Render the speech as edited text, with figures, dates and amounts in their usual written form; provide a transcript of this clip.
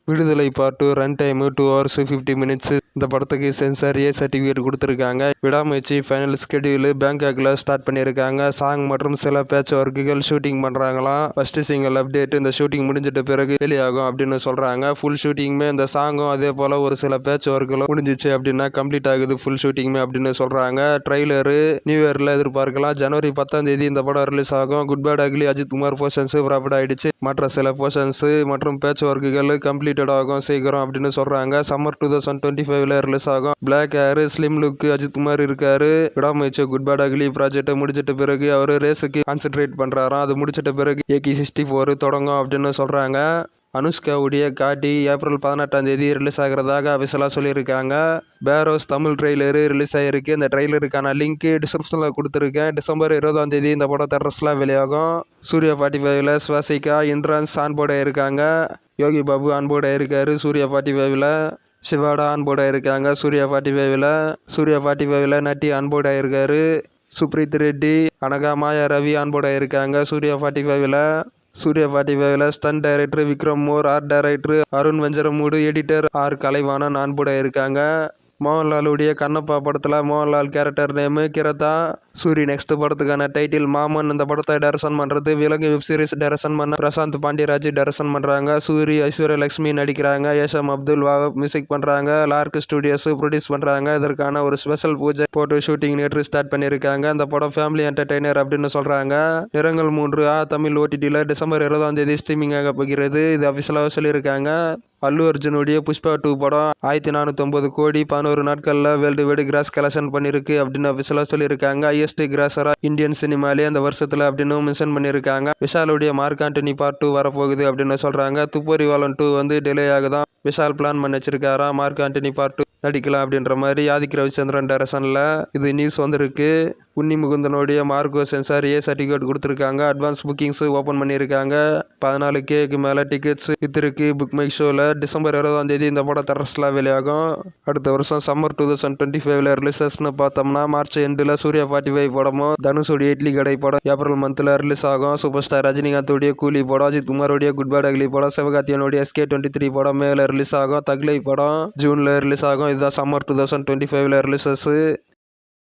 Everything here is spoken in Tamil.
விடுதலை part 2 run time 2 hours 50 minutes. இந்த படத்துக்கு சென்சார் ஏ சர்டிஃபிகேட் கொடுத்துருக்காங்க. விடாமுயற்சி ஃபைனல் ஸ்கெடியூல் பேங்காக்ல ஸ்டார்ட் பண்ணியிருக்காங்க. சாங் மற்றும் சில பேட்ச் ஒர்க்குகள் ஷூட்டிங் பண்ணுறாங்களாம். ஃபர்ஸ்ட் சிங்கிள் அப்டேட் இந்த ஷூட்டிங் முடிஞ்சிட்ட பிறகு வெளியாகும் அப்படின்னு சொல்கிறாங்க. ஃபுல் ஷூட்டிங்குமே இந்த சாங்கும் அதே போல் ஒரு சில பேட்ச் ஒர்க்குகளும் முடிஞ்சிச்சு அப்படின்னா கம்ப்ளீட் ஆகுது ஃபுல் ஷூட்டிங்குமே அப்படின்னு சொல்கிறாங்க. ட்ரைலரு நியூ இயரில் எதிர்பார்க்கலாம். ஜனவரி 10ஆம் தேதி இந்த படம் ரிலீஸ் ஆகும். Good Bad Ugly Ajith Kumar portions ப்ராப்பர்ட் ஆயிடுச்சு. மற்ற சில போர்ஷன்ஸ் மற்றும் பேட்ச் ஒர்க்குகள் கம்ப்ளீட்டட் ஆகும் சீக்கிரம் அப்படின்னு சொல்கிறாங்க. சம்மர் 2025 ரிலீஸ் ஆகும். Black hair slim look Ajith Kumar இருக்காரு. விடாமுயற்சி குட் பேட் அக்லி ப்ராஜெக்டை முடிச்சிட்ட பிறகு அவர் ரேஸுக்கு கான்சென்ட்ரேட் பண்றாராம். அது முடிச்சிட்ட பிறகு AK-64 தொடங்கும் அப்படின்னு சொல்றாங்க. அனுஷ்காவுடைய காட்டி ஏப்ரல் 18ஆம் தேதி ரிலீஸ் ஆகிறதாக அபிஷியலாக சொல்லியிருக்காங்க. பேரோஸ் தமிழ் ட்ரெய்லரு ரிலீஸ் ஆகிருக்கு. இந்த ட்ரெய்லருக்கான லிங்க் டிஸ்கிரிப்ஷனில் கொடுத்துருக்கேன். டிசம்பர் 20ஆம் தேதி இந்த படம் தேட்டர்ஸ்லாம் வெளியாகும். சூர்யா 45ல் ஸ்வாசிகா இந்திரன்ஸ் ஆன்போர்ட் ஆயிருக்காங்க. யோகி பாபு ஆன்போர்ட் ஆயிருக்காரு சூர்யா 45ல். சிவாடா ஆன்போர்ட் ஆயிருக்காங்க சூர்யா 45ல். சூர்யா 45ல் நட்டி ஆன்போர்ட் ஆயிருக்காரு. சுப்ரீத் ரெட்டி அனகா மாயா ரவி ஆன்போர்ட் ஆயிருக்காங்க சூர்யா 45ல். சூர்யா 45ல் stunt director Vikram Mor, art director Arun Venjaramoodu, editor R Kalaivanan onboard ஆயிருக்காங்க. மோகன்லாலுடைய கண்ணப்பா படத்தில் Mohanlal character name Kiratha. Soori next படத்துக்கான டைட்டில் மாமன். இந்த படத்தை டைரக்ஷன் பண்ணுறது விலங்கு வெப் சீரிஸ் டைரக்ஷன் பண்ண பிரசாந்த் பாண்டியராஜ் டைரக்ஷன் பண்ணுறாங்க. சூரி ஐஸ்வர்யா லட்சுமி நடிக்கிறாங்க. ஏஷம் அப்துல் வாஹப் மியூசிக் பண்ணுறாங்க. லார்க் ஸ்டுடியோஸ் ப்ரொடியூஸ் பண்ணுறாங்க. இதற்கான ஒரு ஸ்பெஷல் பூஜை போட்டு ஷூட்டிங் நேற்று ஸ்டார்ட் பண்ணியிருக்காங்க. இந்த படம் ஃபேமிலி என்டர்டெய்னர் அப்படின்னு சொல்கிறாங்க. நிறங்கள் 3 தமிழ் OTTயில் டிசம்பர் 20ஆம் தேதி ஸ்ட்ரீமிங் ஆக போகிறது. இது அஃபிஷியலாக சொல்லியிருக்காங்க. அல்லு அர்ஜுனுடைய புஷ்பா 2 படம் 1409 கோடி 11 நாட்களில் வேர்ல்டு வைடு கிராஸ் கலெக்ஷன் பண்ணியிருக்கு அப்படின்னு அஃபிஷியலாக சொல்லியிருக்காங்க. ஹையஸ்ட் கிராஸரா இந்தியன் சினிமாலே அந்த வருஷத்தில் அப்படின்னு மென்ஷன் பண்ணியிருக்காங்க. விஷாலுடைய மார்க் ஆண்டனி பார்ட் 2 வரப்போகுது அப்படின்னு சொல்கிறாங்க. துப்பறிவாளன் 2 வந்து டிலே ஆகுதான். விஷால் பிளான் பண்ணி வச்சிருக்காரா மார்க் ஆண்டனி பார்ட் 2 நடிக்கலாம் அப்படின்ற மாதிரி. ஆதிக் ரவிச்சந்திரன் டைரக்ஷனில் இது நியூஸ் வந்திருக்கு. உன்னி முகுந்தனுடைய மார்க்கோ சென்சார் ஏ சர்டிஃபிகேட் கொடுத்துருக்காங்க. அட்வான்ஸ் புக்கிங்ஸ் ஓப்பன் பண்ணியிருக்காங்க. 14Kக்கு மேலே டிக்கெட்ஸ் வித்திருக்கு புக் மை ஷோவில். டிசம்பர் 20ஆம் தேதி இந்த படம் தேட்டர்ஸ்லாம் வெளியாகும். அடுத்த வருஷம் சம்மர் 2025ல் ரிலீசஸ்னு பார்த்தோம்னா மார்ச் எண்டில் சூர்யா 45 படமும், தனுஷுடைய இட்லி கடை படம் ஏப்ரல் மந்தில் ரிலீஸ் ஆகும். சூப்பர் ஸ்டார் ரஜினிகாந்தோடைய கூலி படம், அஜித் குமாரோடைய குட் பேட் அக்லி படம், சிவகார்த்தியனுடைய SK23 படம் மேல ரிலீஸ் ஆகும். தக்லை படம் ஜூனில் ரிலீஸ் ஆகும். இதுதான் சம்மர் 2025ல் ரிலீசஸ்.